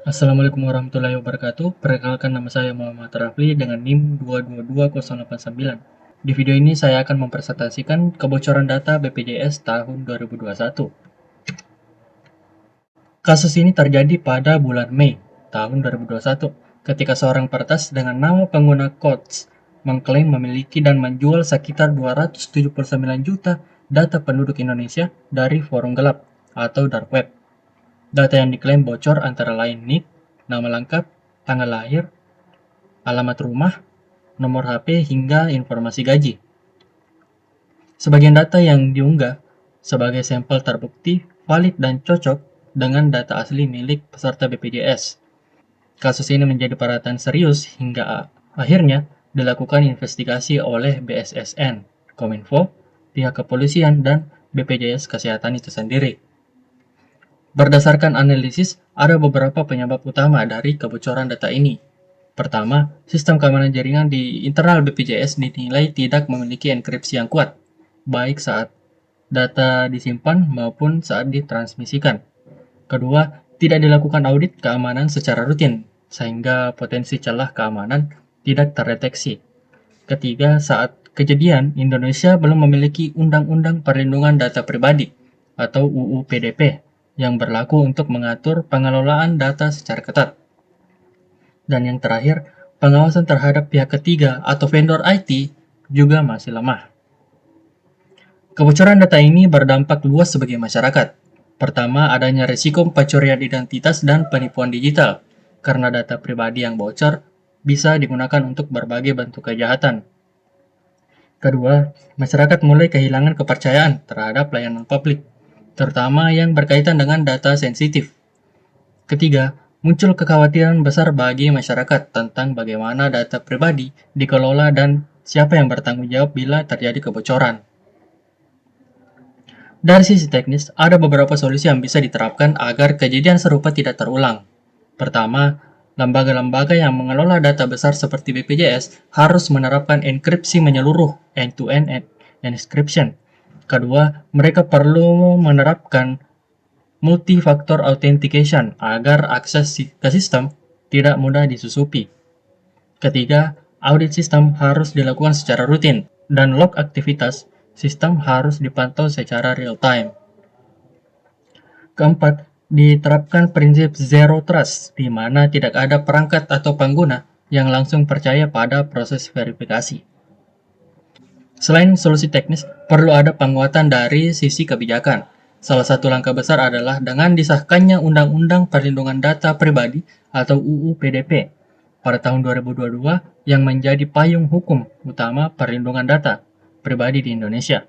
Assalamualaikum warahmatullahi wabarakatuh. Perkenalkan, nama saya Muhammad Rafli dengan NIM 222089. Di video ini saya akan mempresentasikan kebocoran data BPJS tahun 2021. Kasus ini terjadi pada bulan Mei tahun 2021 ketika seorang peretas dengan nama pengguna Codes mengklaim memiliki dan menjual sekitar 279 juta data penduduk Indonesia dari forum gelap atau dark web. Data yang diklaim bocor antara lain NIK, nama lengkap, tanggal lahir, alamat rumah, nomor HP, hingga informasi gaji. Sebagian data yang diunggah sebagai sampel terbukti valid dan cocok dengan data asli milik peserta BPJS. Kasus ini menjadi perhatian serius hingga akhirnya dilakukan investigasi oleh BSSN, Kominfo, pihak kepolisian, dan BPJS Kesehatan itu sendiri. Berdasarkan analisis, ada beberapa penyebab utama dari kebocoran data ini. Pertama, sistem keamanan jaringan di internal BPJS dinilai tidak memiliki enkripsi yang kuat, baik saat data disimpan maupun saat ditransmisikan. Kedua, tidak dilakukan audit keamanan secara rutin, sehingga potensi celah keamanan tidak terdeteksi. Ketiga, saat kejadian, Indonesia belum memiliki Undang-Undang Perlindungan Data Pribadi atau UU PDP yang berlaku untuk mengatur pengelolaan data secara ketat. Dan yang terakhir, pengawasan terhadap pihak ketiga atau vendor IT juga masih lemah. Kebocoran data ini berdampak luas bagi masyarakat. Pertama, adanya risiko pencurian identitas dan penipuan digital, karena data pribadi yang bocor bisa digunakan untuk berbagai bentuk kejahatan. Kedua, masyarakat mulai kehilangan kepercayaan terhadap layanan publik, terutama yang berkaitan dengan data sensitif. Ketiga, muncul kekhawatiran besar bagi masyarakat tentang bagaimana data pribadi dikelola dan siapa yang bertanggung jawab bila terjadi kebocoran. Dari sisi teknis, ada beberapa solusi yang bisa diterapkan agar kejadian serupa tidak terulang. Pertama, lembaga-lembaga yang mengelola data besar seperti BPJS harus menerapkan enkripsi menyeluruh (end-to-end encryption). Kedua, mereka perlu menerapkan multi-factor authentication agar akses ke sistem tidak mudah disusupi. Ketiga, audit sistem harus dilakukan secara rutin, dan log aktivitas sistem harus dipantau secara real-time. Keempat, diterapkan prinsip Zero Trust, di mana tidak ada perangkat atau pengguna yang langsung percaya pada proses verifikasi. Selain solusi teknis, perlu ada penguatan dari sisi kebijakan. Salah satu langkah besar adalah dengan disahkannya Undang-Undang Perlindungan Data Pribadi atau UU PDP pada tahun 2022 yang menjadi payung hukum utama perlindungan data pribadi di Indonesia.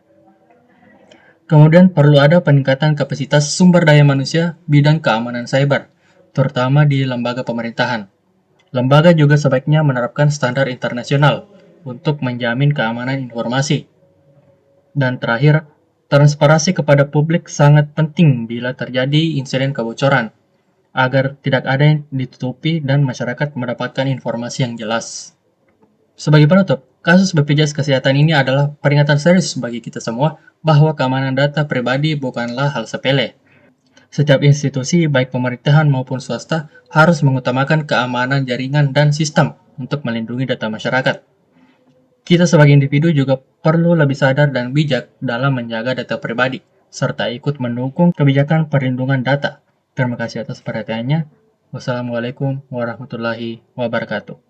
Kemudian perlu ada peningkatan kapasitas sumber daya manusia bidang keamanan cyber, terutama di lembaga pemerintahan. Lembaga juga sebaiknya menerapkan standar internasional untuk menjamin keamanan informasi. Dan terakhir, transparansi kepada publik sangat penting bila terjadi insiden kebocoran, agar tidak ada yang ditutupi dan masyarakat mendapatkan informasi yang jelas. Sebagai penutup, kasus BPJS Kesehatan ini adalah peringatan serius bagi kita semua bahwa keamanan data pribadi bukanlah hal sepele. Setiap institusi, baik pemerintahan maupun swasta, harus mengutamakan keamanan jaringan dan sistem untuk melindungi data masyarakat. Kita sebagai individu juga perlu lebih sadar dan bijak dalam menjaga data pribadi, serta ikut mendukung kebijakan perlindungan data. Terima kasih atas perhatiannya. Wassalamualaikum warahmatullahi wabarakatuh.